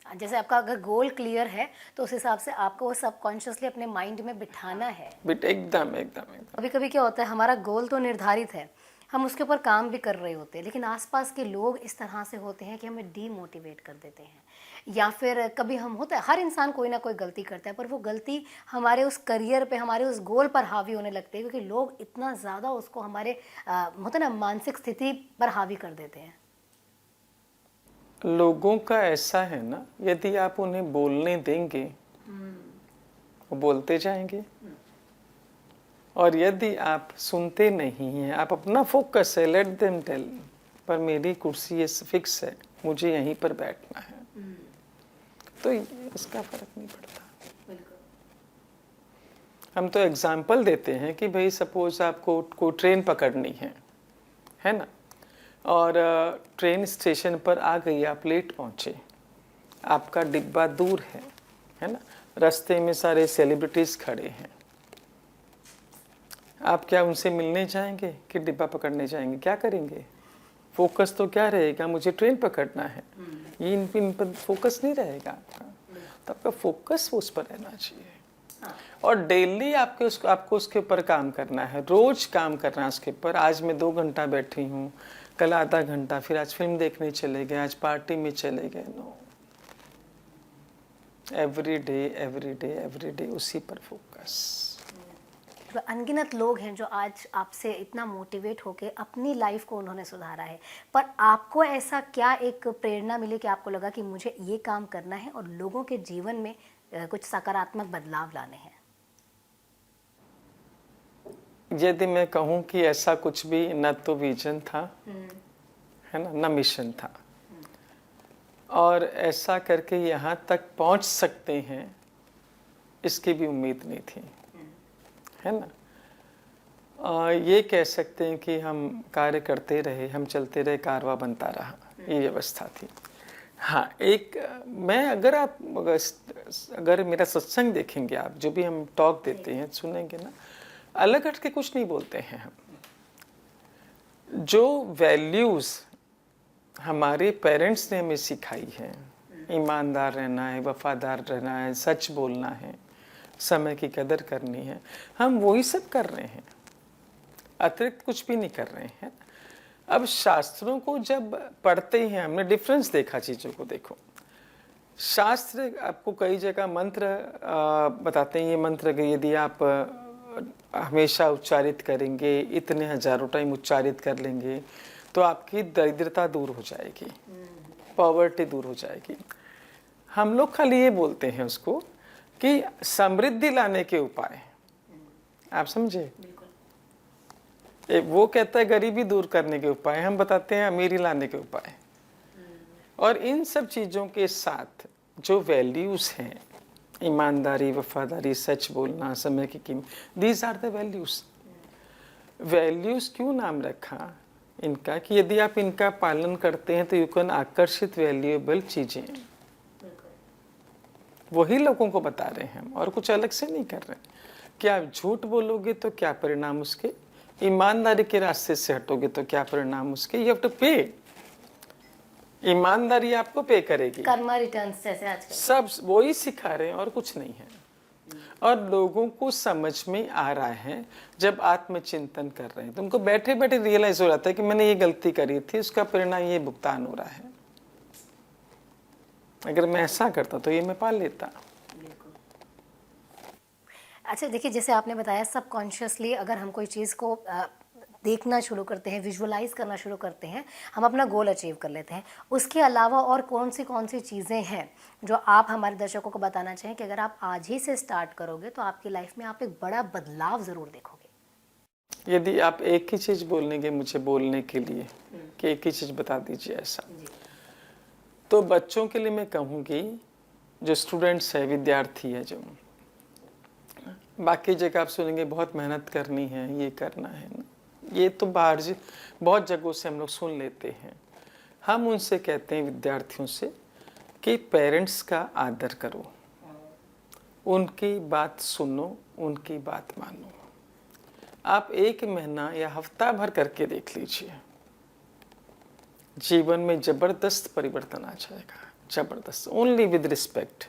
जैसे आपका अगर गोल क्लियर है तो उस हिसाब से आपको वो सबकॉन्शियसली अपने माइंड में बिठाना है। बट एकदम एकदम एकदम कभी कभी क्या होता है, हमारा गोल तो निर्धारित है, हम उसके ऊपर काम भी कर रहे होते हैं, लेकिन आसपास के लोग इस तरह से होते हैं कि हमें डीमोटिवेट कर देते हैं, या फिर कभी हम होता है, हर इंसान कोई ना कोई गलती करता है, पर वो गलती हमारे उस करियर पे, हमारे उस गोल पर हावी होने लगती है, क्योंकि लोग इतना ज़्यादा उसको हमारे होता है ना, मानसिक स्थिति पर हावी कर देते हैं। लोगों का ऐसा है ना, यदि आप उन्हें बोलने देंगे वो बोलते जाएंगे, और यदि आप सुनते नहीं हैं, आप अपना फोकस है, लेट देम टेल, पर मेरी कुर्सी ये फिक्स है, मुझे यहीं पर बैठना है, तो इसका फर्क नहीं पड़ता। हम तो एग्जाम्पल देते हैं कि भाई सपोज आपको कोई ट्रेन पकड़नी है ना, और ट्रेन स्टेशन पर आ गई, आप लेट पहुंचे, आपका डिब्बा दूर है ना, रास्ते में सारे सेलिब्रिटीज खड़े हैं, आप क्या उनसे मिलने जाएंगे कि डिब्बा पकड़ने जाएंगे? क्या करेंगे? फोकस तो क्या रहेगा, मुझे ट्रेन पकड़ना है, ये इन पर फोकस नहीं रहेगा आपका। तो आपका फोकस उस पर रहना चाहिए, और डेली आपको उसके ऊपर काम करना है, रोज काम करना है उसके ऊपर। आज मैं 2 घंटा बैठी हूँ, कल आधा घंटा, फिर आज फिल्म देखने चले गए, आज पार्टी में चले गए। नो, एवरी डे उसी पर फोकस। अनगिनत लोग हैं जो आज आपसे इतना मोटिवेट होके अपनी लाइफ को उन्होंने सुधारा है, पर आपको ऐसा क्या एक प्रेरणा मिली कि आपको लगा कि मुझे ये काम करना है और लोगों के जीवन में कुछ सकारात्मक बदलाव लाने हैं? यदि मैं कहूँ कि ऐसा कुछ भी न तो विजन था, है ना, न मिशन था, और ऐसा करके यहाँ तक पहुँच सकते हैं इसकी भी उम्मीद नहीं थी, है ना। ये कह सकते हैं कि हम कार्य करते रहे, हम चलते रहे, कारवा बनता रहा, ये व्यवस्था थी। हाँ, एक मैं अगर मेरा सत्संग देखेंगे आप, जो भी हम टॉक देते हैं सुनेंगे ना, अलग हट के कुछ नहीं बोलते हैं हम। जो वैल्यूज़ हमारे पेरेंट्स ने हमें सिखाई है, ईमानदार रहना है, वफादार रहना है, सच बोलना है, समय की कदर करनी है, हम वही सब कर रहे हैं, अतिरिक्त कुछ भी नहीं कर रहे हैं। अब शास्त्रों को जब पढ़ते हैं, हमने डिफरेंस देखा चीज़ों को। देखो, शास्त्र आपको कई जगह मंत्र बताते हैं। ये मंत्र कि यदि आप हमेशा उच्चारित करेंगे, इतने हजारों टाइम उच्चारित कर लेंगे, तो आपकी दरिद्रता दूर हो जाएगी, पॉवर्टी दूर हो जाएगी। हम लोग खाली ये बोलते हैं उसको कि समृद्धि लाने के उपाय। आप समझे? वो कहता है गरीबी दूर करने के उपाय, हम बताते हैं अमीरी लाने के उपाय। और इन सब चीज़ों के साथ जो वैल्यूज़ हैं, ईमानदारी, वफादारी, सच बोलना, समय की कीमत, these are the values. Values क्यों नाम रखा इनका कि यदि आप इनका पालन करते हैं तो यू कैन आकर्षित वैल्यूएबल चीज़ें। वही लोगों को बता रहे हैं हम, और कुछ अलग से नहीं कर रहे। कि आप झूठ बोलोगे तो क्या परिणाम उसके, ईमानदारी के रास्ते से हटोगे तो क्या परिणाम उसके। यू हैव टू पे। ईमानदारी आपको पे करेगी। कर्मा रिटर्न्स जैसे आजकल सब वही सिखा रहे हैं और कुछ नहीं है। और लोगों को समझ में आ रहा है जब आत्मचिंतन कर रहे हैं तो उनको बैठे बैठे रियलाइज हो जाता है कि मैंने ये गलती करी थी, उसका परिणाम ये भुगतान हो रहा है। अगर मैं ऐसा करता तो ये मैं पा लेता। अच्छा देखिए, जैसे आपने बताया सबकॉन्शियसली अगर हम कोई चीज़ को देखना शुरू करते हैं, विजुअलाइज करना शुरू करते हैं, हम अपना गोल अचीव कर लेते हैं। उसके अलावा और कौन सी चीज़ें हैं जो आप हमारे दर्शकों को बताना चाहें कि अगर आप आज ही से स्टार्ट करोगे तो आपकी लाइफ में आप एक बड़ा बदलाव ज़रूर देखोगे? यदि आप एक ही चीज़ बोलेंगे मुझे बोलने के लिए कि एक ही चीज़ बता दीजिए ऐसा, तो बच्चों के लिए मैं कहूँगी, जो स्टूडेंट्स है, विद्यार्थी है, जो बाकी जगह आप सुनेंगे बहुत मेहनत करनी है, ये करना है ना, ये तो बाहर बहुत जगहों से हम लोग सुन लेते हैं। हम उनसे कहते हैं, विद्यार्थियों से, कि पेरेंट्स का आदर करो, उनकी बात सुनो, उनकी बात मानो। आप 1 महीना या हफ्ता भर करके देख लीजिए, जीवन में ज़बरदस्त परिवर्तन आ जाएगा, ज़बरदस्त। Only with respect.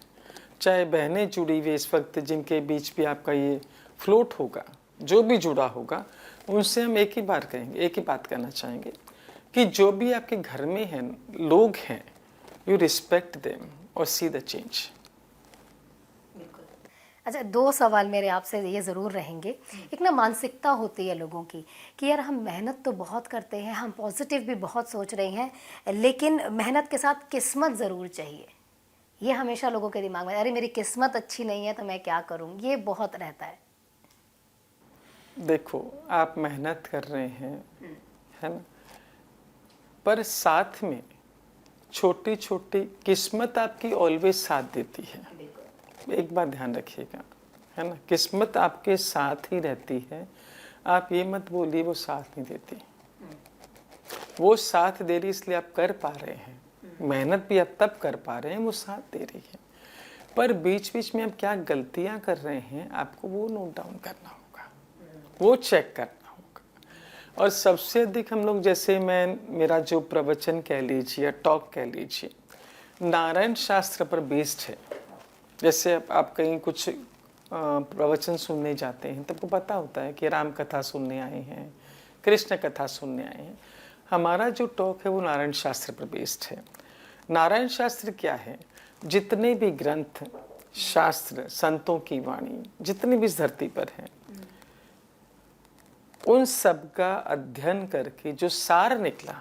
चाहे बहनें जुड़ी हुई इस वक्त जिनके बीच भी आपका ये फ्लोट होगा, जो भी जुड़ा होगा, उनसे हम एक ही बात कहेंगे, एक ही बात कहना चाहेंगे कि जो भी आपके घर में हैं, लोग हैं, यू रिस्पेक्ट देम और सी द चेंज। अच्छा, 2 सवाल मेरे आपसे ये ज़रूर रहेंगे। एक ना मानसिकता होती है लोगों की कि यार हम मेहनत तो बहुत करते हैं, हम पॉजिटिव भी बहुत सोच रहे हैं, लेकिन मेहनत के साथ किस्मत ज़रूर चाहिए। ये हमेशा लोगों के दिमाग में, अरे मेरी किस्मत अच्छी नहीं है तो मैं क्या करूं, ये बहुत रहता है। देखो, आप मेहनत कर रहे हैं, है ना, पर साथ में छोटी छोटी किस्मत आपकी ऑलवेज साथ देती है। एक बात ध्यान रखिएगा, है ना, किस्मत आपके साथ ही रहती है। आप ये मत बोलिए वो साथ नहीं देती। वो साथ दे रही इसलिए आप कर पा रहे हैं, मेहनत भी आप तब कर पा रहे हैं, वो साथ दे रही है। पर बीच बीच में आप क्या गलतियां कर रहे हैं, आपको वो नोट डाउन करना होगा, वो चेक करना होगा। और सबसे अधिक हम लोग, जैसे मेरा जो प्रवचन कह लीजिए, टॉक कह लीजिए, नारायण शास्त्र पर बेस्ड है। जैसे आप कहीं कुछ प्रवचन सुनने जाते हैं तो आपको पता होता है कि राम कथा सुनने आए हैं, कृष्ण कथा सुनने आए हैं। हमारा जो टॉक है वो नारायण शास्त्र पर बेस्ड है। नारायण शास्त्र क्या है? जितने भी ग्रंथ, शास्त्र, संतों की वाणी, जितनी भी इस धरती पर हैं, उन सब का अध्ययन करके जो सार निकला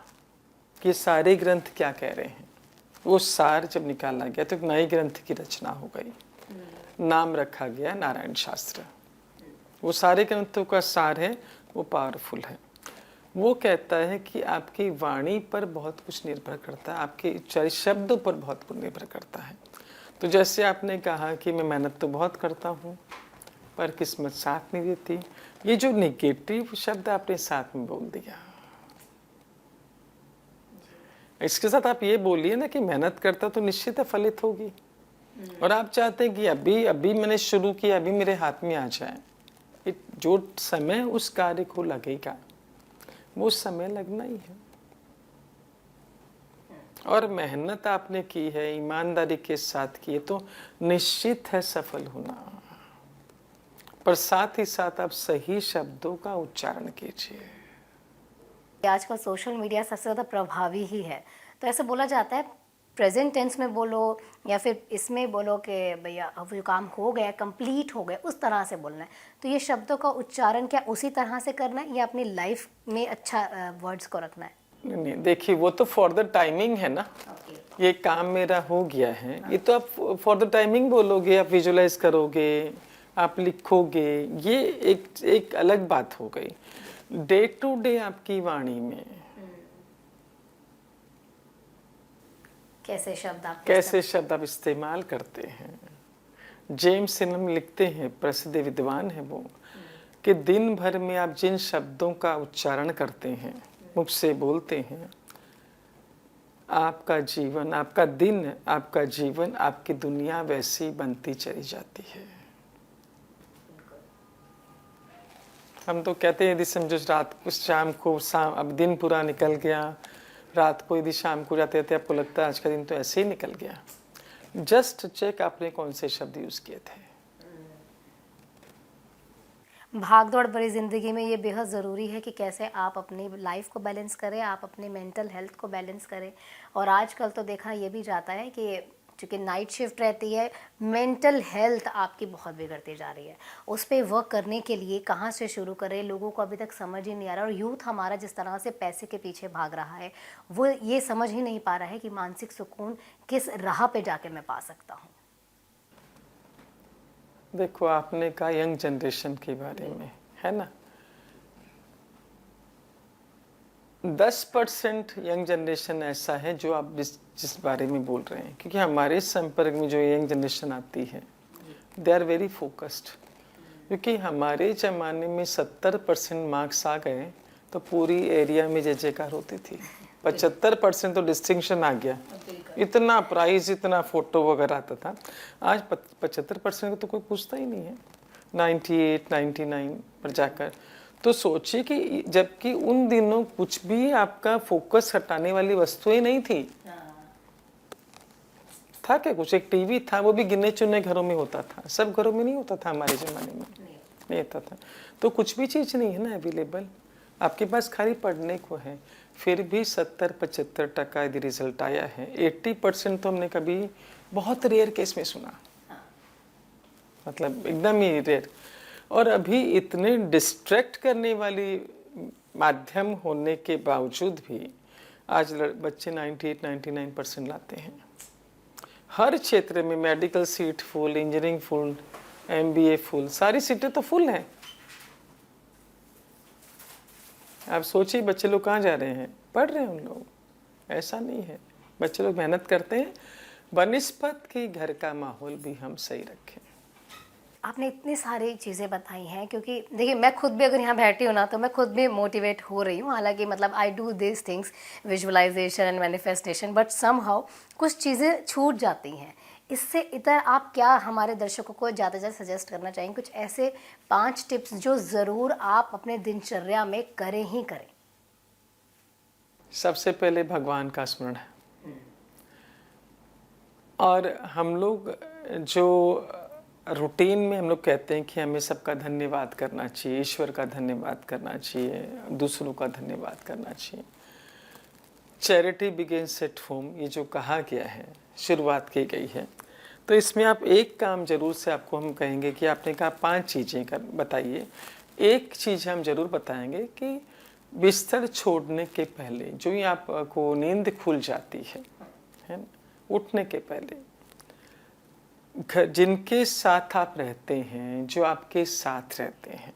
कि सारे ग्रंथ क्या कह रहे हैं, वो सार जब निकाला गया तो एक नए ग्रंथ की रचना हो गई, नाम रखा गया नारायण शास्त्र। वो सारे ग्रंथों का सार है, वो पावरफुल है। वो कहता है कि आपकी वाणी पर बहुत कुछ निर्भर करता है, आपके उच्चारित शब्दों पर बहुत कुछ निर्भर करता है। तो जैसे आपने कहा कि मैं मेहनत तो बहुत करता हूँ पर किस्मत साथ नहीं देती, ये जो निगेटिव शब्द आपने साथ में बोल दिया, इसके साथ आप ये बोलिए ना कि मेहनत करता तो निश्चित फलित होगी। और आप चाहते हैं कि अभी मैंने शुरू किया, अभी मेरे हाथ में आ जाए। जो समय उस कार्य को लगेगा वो समय लगना ही है। और मेहनत आपने की है, ईमानदारी के साथ की है, तो निश्चित है सफल होना। पर साथ ही साथ आप सही शब्दों का उच्चारण कीजिए। आजकल सोशल मीडिया सबसे ज़्यादा प्रभावी ही है, तो ऐसे बोला जाता है प्रेजेंट टेंस में बोलो या फिर इसमें बोलो कि भैया अब जो काम हो गया, कंप्लीट हो गया, उस तरह से बोलना है। तो ये शब्दों का उच्चारण क्या उसी तरह से करना है या अपनी लाइफ में अच्छा वर्ड्स को रखना है? नहीं नहीं, देखिए वो तो फॉर द टाइमिंग है ना। ये काम मेरा हो गया है, ये तो आप फॉर द टाइमिंग बोलोगे, आप विजुलाइज करोगे, आप लिखोगे, ये एक अलग बात हो गई। डे टू डे आपकी वाणी में कैसे शब्द आप इस्तेमाल करते हैं। जेम्स सिनम लिखते हैं, प्रसिद्ध विद्वान है वो, कि दिन भर में आप जिन शब्दों का उच्चारण करते हैं, मुख से बोलते हैं, आपका जीवन, आपका दिन, आपका जीवन, आपकी दुनिया वैसी बनती चली जाती है। हम तो कहते हैं यदि समझो रात को शाम को अब दिन पूरा निकल गया, रात को यदि शाम को जाते थे आपको लगता है आज का दिन तो ऐसे ही निकल गया। जस्ट चेक आपने कौन से शब्द यूज किए थे। भागदौड़ भरी ज़िंदगी में ये बेहद ज़रूरी है कि कैसे आप अपनी लाइफ को बैलेंस करें, आप अपने मेंटल हेल्थ को बैलेंस करें। और आजकल तो देखा ये भी जाता है कि चूँकि नाइट शिफ्ट रहती है, मेंटल हेल्थ आपकी बहुत बिगड़ती जा रही है। उस पर वर्क करने के लिए कहाँ से शुरू करें, लोगों को अभी तक समझ ही नहीं आ रहा। और यूथ हमारा जिस तरह से पैसे के पीछे भाग रहा है, वो ये समझ ही नहीं पा रहा है कि मानसिक सुकून किस राह पे जाके मैं पा सकता हूँ। देखो आपने कहा यंग जनरेशन के बारे में, है ना। 10% यंग जनरेशन ऐसा है जो आप जिस बारे में बोल रहे हैं, क्योंकि हमारे संपर्क में जो यंग जनरेशन आती है दे आर वेरी फोकस्ड। क्योंकि हमारे ज़माने में 70% मार्क्स आ गए तो पूरी एरिया में जय जयकार होती थी। 75% तो डिस्टिंक्शन आ गया, इतना प्राइज, इतना फोटो वगैरह आता था। आज 75% को तो कोई पूछता ही नहीं है, 98, 99 पर जाकर। तो सोचिए कि जबकि उन दिनों कुछ भी आपका फोकस हटाने वाली वस्तुएं नहीं थी। था क्या कुछ? एक टीवी था, वो भी गिने चुने घरों में होता था, सब घरों में नहीं होता था, हमारे ज़माने में नहीं होता था। तो कुछ भी चीज़ नहीं है ना अवेलेबल, आपके पास खाली पढ़ने को है। फिर भी 70-75% यदि रिजल्ट आया है, 80% तो हमने कभी बहुत रेयर केस में सुना, मतलब एकदम ही रेयर। और अभी इतने डिस्ट्रैक्ट करने वाली माध्यम होने के बावजूद भी आज बच्चे 98-99% लाते हैं। हर क्षेत्र में medical seat full, engineering full, MBA full, सारी सीटें तो फुल हैं। आप सोचिए बच्चे लोग कहाँ जा रहे हैं? पढ़ रहे हैं उन लोग, ऐसा नहीं है। बच्चे लोग मेहनत करते हैं, बनिस्बत कि घर का माहौल भी हम सही रखें। आपने इतनी सारी चीज़ें बताई हैं, क्योंकि देखिए मैं खुद भी अगर यहाँ बैठी हूँ ना तो मैं खुद भी मोटिवेट हो रही हूँ। हालांकि मतलब I do this things, visualization and manifestation, but somehow कुछ चीज़ें छूट जाती हैं। इससे इतर आप क्या हमारे दर्शकों को ज़्यादा से ज़्यादा सजेस्ट करना चाहेंगे? कुछ ऐसे 5 टिप्स जो ज़रूर आप अपने दिनचर्या में करें ही करें। सबसे पहले भगवान का स्मरण है। और हम लोग जो रूटीन में हम लोग कहते हैं कि हमें सबका धन्यवाद करना चाहिए, ईश्वर का धन्यवाद करना चाहिए, दूसरों का धन्यवाद करना चाहिए। चैरिटी बिगिंस एट होम, ये जो कहा गया है, शुरुआत की गई है। तो इसमें आप एक काम जरूर से आपको हम कहेंगे कि आपने कहा 5 चीज़ें कर बताइए। एक चीज़ हम जरूर बताएंगे कि बिस्तर छोड़ने के पहले जो ही आपको नींद खुल जाती है ना, उठने के पहले जिनके साथ आप रहते हैं, जो आपके साथ रहते हैं,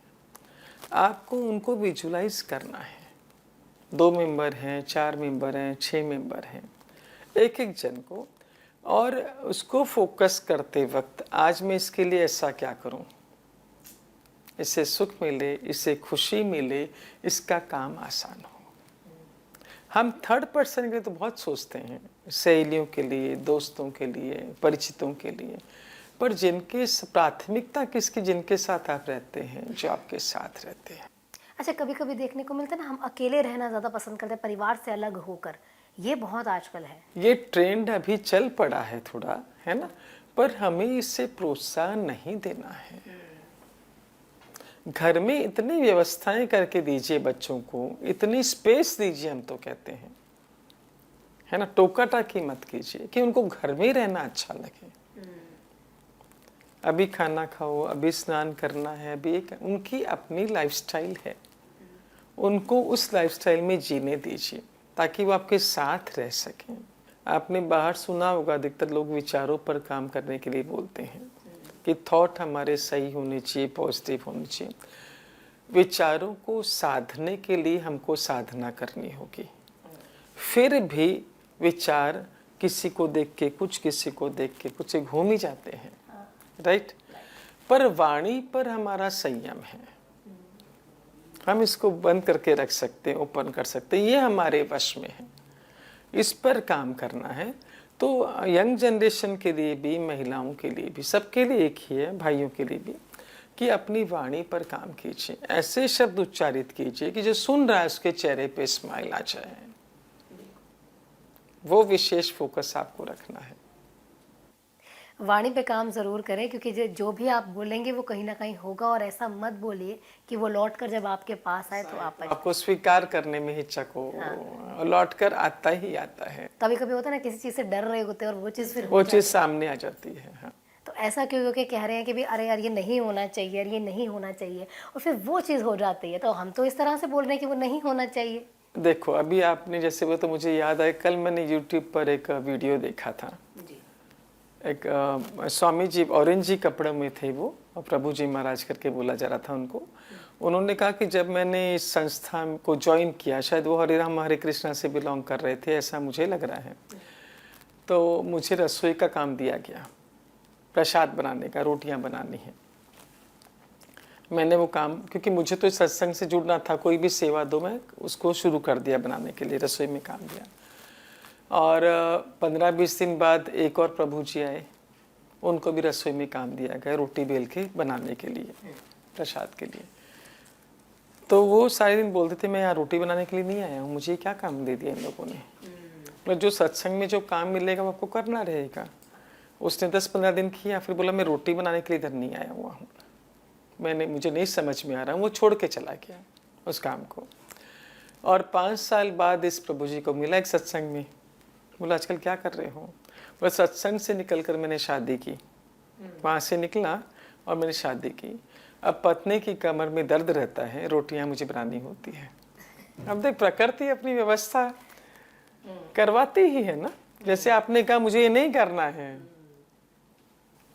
आपको उनको विजुलाइज करना है। 2 मेंबर हैं, 4 मेंबर हैं, 6 मेंबर हैं, एक एक जन को, और उसको फोकस करते वक्त आज मैं इसके लिए ऐसा क्या करूं, इससे सुख मिले, इससे खुशी मिले, इसका काम आसान हो। हम थर्ड पर्सन के लिए तो बहुत सोचते हैं, सहेलियों के लिए, दोस्तों के लिए, परिचितों के लिए, पर जिनके प्राथमिकता किसकी, जिनके साथ आप रहते हैं, जो आपके साथ रहते हैं। अच्छा, कभी कभी देखने को मिलता है ना, हम अकेले रहना ज़्यादा पसंद करते हैं परिवार से अलग होकर, ये बहुत आजकल है। ये ट्रेंड अभी चल पड़ा है थोड़ा, है ना, पर हमें इससे प्रोत्साहन नहीं देना है। घर में इतनी व्यवस्थाएं करके दीजिए बच्चों को, इतनी स्पेस दीजिए, हम तो कहते हैं है ना, टोका टाकी मत कीजिए कि उनको घर में ही रहना अच्छा लगे। अभी खाना खाओ, अभी स्नान करना है, अभी एक उनकी अपनी लाइफस्टाइल है, उनको उस लाइफस्टाइल में जीने दीजिए ताकि वो आपके साथ रह सकें। आपने बाहर सुना होगा, अधिकतर लोग विचारों पर काम करने के लिए बोलते हैं कि थॉट हमारे सही होने चाहिए, पॉजिटिव होने चाहिए। विचारों को साधने के लिए हमको साधना करनी होगी। फिर भी विचार किसी को देख के कुछ, किसी को देख के कुछ घूम ही जाते हैं, राइट। पर वाणी पर हमारा संयम है, हम इसको बंद करके रख सकते हैं, ओपन कर सकते हैं, ये हमारे वश में है, इस पर काम करना है। तो यंग जनरेशन के लिए भी, महिलाओं के लिए भी, सबके लिए एक ही है, भाइयों के लिए भी, कि अपनी वाणी पर काम कीजिए। ऐसे शब्द उच्चारित कीजिए कि जो सुन रहा है उसके चेहरे पे स्माइल आ जाए। वो विशेष फोकस आपको रखना है। वाणी पे काम ज़रूर करें, क्योंकि जो भी आप बोलेंगे वो कहीं ना कहीं होगा। और ऐसा मत बोलिए कि वो लौट कर जब आपके पास आए तो आप आपको स्वीकार करने में हिचक हो। हाँ। लौट कर आता ही आता है। कभी कभी होता है ना, किसी चीज़ से डर रहे होते हैं और वो चीज़ फिर वो चीज़ सामने आ जाती है। हाँ। तो ऐसा क्यों क्योंकि कह रहे हैं कि भी अरे यार ये नहीं होना चाहिए, ये नहीं होना चाहिए, और फिर वो चीज़ हो जाती है। तो हम तो इस तरह से बोल रहे हैं कि वो नहीं होना चाहिए। देखो, अभी आपने जैसे वो, तो मुझे याद आया, कल मैंने YouTube पर एक वीडियो देखा था। एक स्वामी जी ऑरेंज जी कपड़े में थे वो, और प्रभु जी महाराज करके बोला जा रहा था उनको। उन्होंने कहा कि जब मैंने इस संस्था को ज्वाइन किया, शायद वो हरे राम हरे कृष्णा से बिलोंग कर रहे थे, ऐसा मुझे लग रहा है, तो मुझे रसोई का काम दिया गया, प्रसाद बनाने का, रोटियां बनानी है। मैंने वो काम, क्योंकि मुझे तो इस सत्संग से जुड़ना था, कोई भी सेवा दो, मैं उसको शुरू कर दिया बनाने के लिए, रसोई में काम दिया। और 15-20 दिन बाद एक और प्रभु जी आए, उनको भी रसोई में काम दिया गया, रोटी बेल के बनाने के लिए, प्रसाद के लिए। तो वो सारे दिन बोलते थे, मैं यहाँ रोटी बनाने के लिए नहीं आया हूँ, मुझे क्या काम दे दिया इन लोगों ने। मतलब जो सत्संग में जो काम मिलेगा वो आपको करना रहेगा। उसने 10-15 दिन किया, फिर बोला मैं रोटी बनाने के लिए इधर नहीं आया हुआ हूँ, मुझे नहीं समझ में आ रहा। वो छोड़ के चला गया उस काम को। और 5 साल बाद इस प्रभु जी को मिला एक सत्संग में, बोला आजकल क्या कर रहे हो। बोला सत्संग से निकल कर मैंने शादी की, वहाँ से निकला और मैंने शादी की। अब पत्नी की कमर में दर्द रहता है, रोटियां मुझे बनानी होती है। अब देख, प्रकृति अपनी व्यवस्था करवाती ही है ना। जैसे आपने कहा मुझे ये नहीं करना है,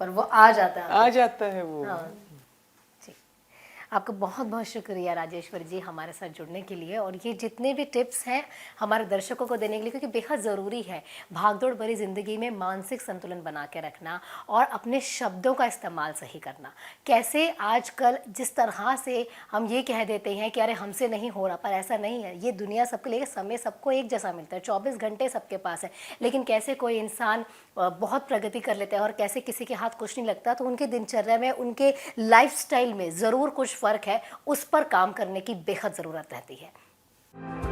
पर वो आ जाता है वो। हाँ। आपका बहुत बहुत शुक्रिया राजेश्वर जी हमारे साथ जुड़ने के लिए, और ये जितने भी टिप्स हैं हमारे दर्शकों को देने के लिए, क्योंकि बेहद ज़रूरी है भागदौड़ भरी ज़िंदगी में मानसिक संतुलन बना के रखना और अपने शब्दों का इस्तेमाल सही करना। कैसे आजकल जिस तरह से हम ये कह देते हैं कि अरे हमसे नहीं हो रहा, पर ऐसा नहीं है। ये दुनिया सबके लिए, समय सबको एक जैसा मिलता है, 24 घंटे सबके पास है, लेकिन कैसे कोई इंसान बहुत प्रगति कर लेता है और कैसे किसी के हाथ कुछ नहीं लगता। तो उनके दिनचर्या में, उनके लाइफस्टाइल में ज़रूर कुछ फ़र्क है, उस पर काम करने की बेहद ज़रूरत रहती है।